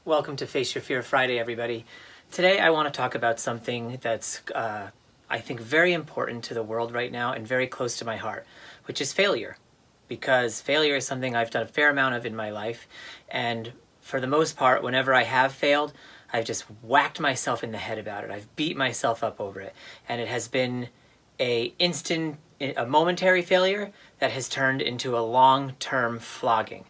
Welcome to Face Your Fear Friday, everybody. Today I want to talk about something that's, I think, very important to the world right now and very close to my heart, which is failure. Because failure is something I've done a fair amount of in my life, and for the most part, whenever I have failed, I've just whacked myself in the head about it. I've beat myself up over it, and it has been a momentary failure that has turned into a long-term flogging.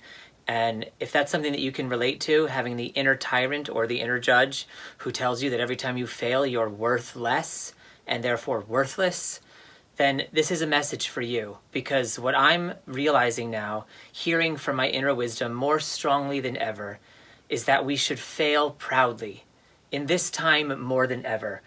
And if that's something that you can relate to, having the inner tyrant or the inner judge who tells you that every time you fail, you're worth less and therefore worthless, then this is a message for you. Because what I'm realizing now, hearing from my inner wisdom more strongly than ever, is that we should fail proudly. In this time more than ever.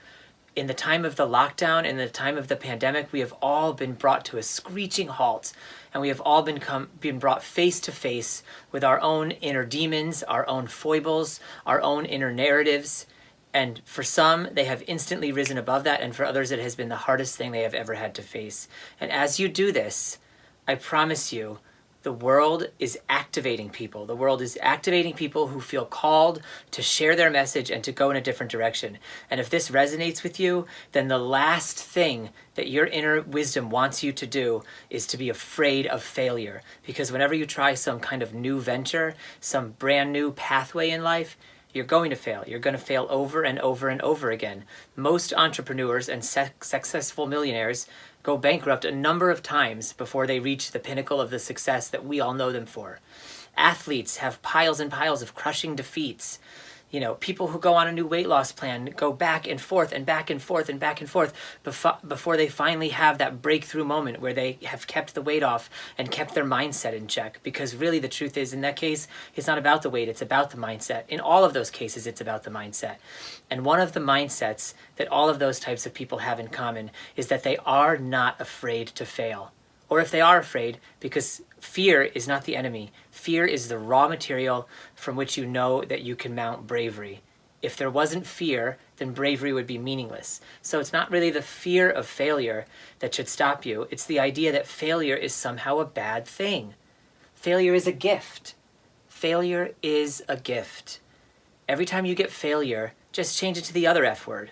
In the time of the lockdown, in the time of the pandemic, we have all been brought to a screeching halt, and we have all been brought face to face with our own inner demons, our own foibles, our own inner narratives. And for some, they have instantly risen above that, and for others, it has been the hardest thing they have ever had to face. And as you do this, I promise you, the world is activating people. The world is activating people who feel called to share their message and to go in a different direction. And if this resonates with you, then the last thing that your inner wisdom wants you to do is to be afraid of failure. Because whenever you try some kind of new venture, some brand new pathway in life, you're going to fail. You're going to fail over and over and over again. Most entrepreneurs and successful millionaires go bankrupt a number of times before they reach the pinnacle of the success that we all know them for. Athletes have piles and piles of crushing defeats. You know, people who go on a new weight loss plan go back and forth and back and forth and back and forth before they finally have that breakthrough moment where they have kept the weight off and kept their mindset in check. Because really the truth is, in that case, it's not about the weight, it's about the mindset. In all of those cases, it's about the mindset. And one of the mindsets that all of those types of people have in common is that they are not afraid to fail. Or if they are afraid, because fear is not the enemy. Fear is the raw material from which you know that you can mount bravery. If there wasn't fear, then bravery would be meaningless. So it's not really the fear of failure that should stop you. It's the idea that failure is somehow a bad thing. Failure is a gift. Failure is a gift. Every time you get failure, just change it to the other F word.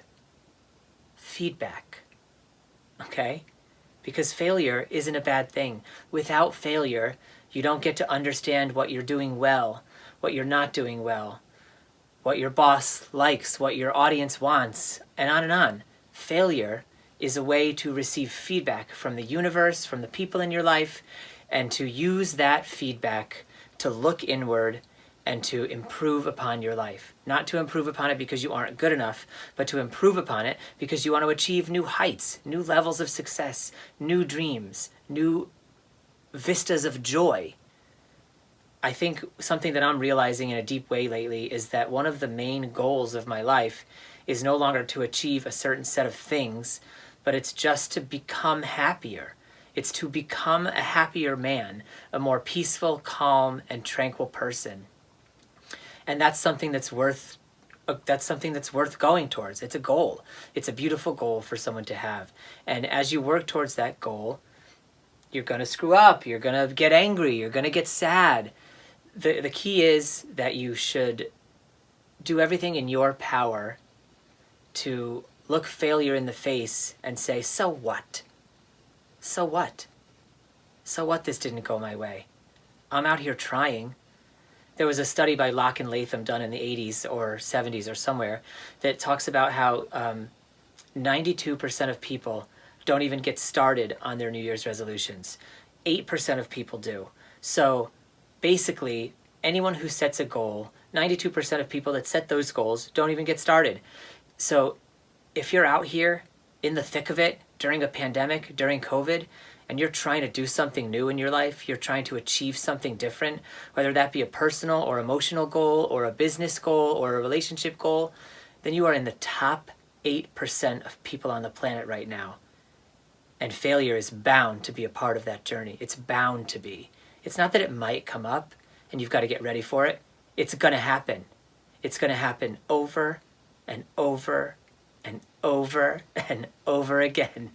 Feedback. Okay? Because failure isn't a bad thing. Without failure, you don't get to understand what you're doing well, what you're not doing well, what your boss likes, what your audience wants, and on and on. Failure is a way to receive feedback from the universe, from the people in your life, and to use that feedback to look inward and to improve upon your life. Not to improve upon it because you aren't good enough, but to improve upon it because you want to achieve new heights, new levels of success, new dreams, new vistas of joy. I think something that I'm realizing in a deep way lately is that one of the main goals of my life is no longer to achieve a certain set of things, but it's just to become happier. It's to become a happier man, a more peaceful, calm, and tranquil person. And that's something that's worth going towards. It's a goal. It's a beautiful goal for someone to have. And as you work towards that goal, you're going to screw up. You're going to get angry. You're going to get sad. The key is that you should do everything in your power to look failure in the face and say, so what? So what? So what this didn't go my way? I'm out here trying. There was a study by Locke and Latham done in the 80s or 70s or somewhere that talks about how 92% of people don't even get started on their New Year's resolutions. 8% of people do. So basically, anyone who sets a goal, 92% of people that set those goals don't even get started. So if you're out here in the thick of it during a pandemic, during COVID, and you're trying to do something new in your life, you're trying to achieve something different, whether that be a personal or emotional goal or a business goal or a relationship goal, then you are in the top 8% of people on the planet right now. And failure is bound to be a part of that journey. It's bound to be. It's not that it might come up and you've got to get ready for it. It's going to happen. It's going to happen over and over and over and over again.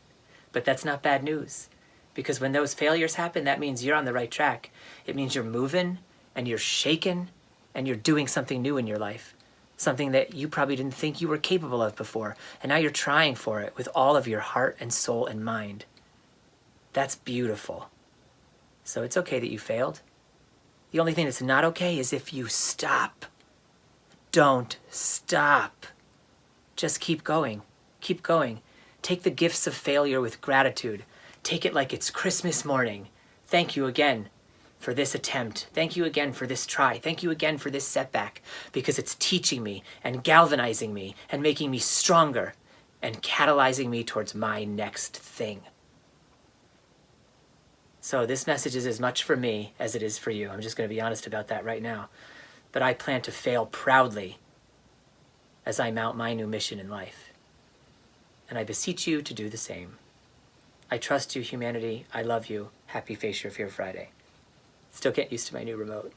But that's not bad news. Because when those failures happen, that means you're on the right track. It means you're moving and you're shaking and you're doing something new in your life, something that you probably didn't think you were capable of before, and now you're trying for it with all of your heart and soul and mind. That's beautiful. So it's okay that you failed. The only thing that's not okay is if you stop. Don't stop. Just keep going. Keep going. Take the gifts of failure with gratitude. Take it like it's Christmas morning. Thank you again for this attempt. Thank you again for this try. Thank you again for this setback, because it's teaching me and galvanizing me and making me stronger and catalyzing me towards my next thing. So this message is as much for me as it is for you. I'm just going to be honest about that right now. But I plan to fail proudly as I mount my new mission in life. And I beseech you to do the same. I trust you, humanity. I love you. Happy Face Your Fear Friday. Still get used to my new remote.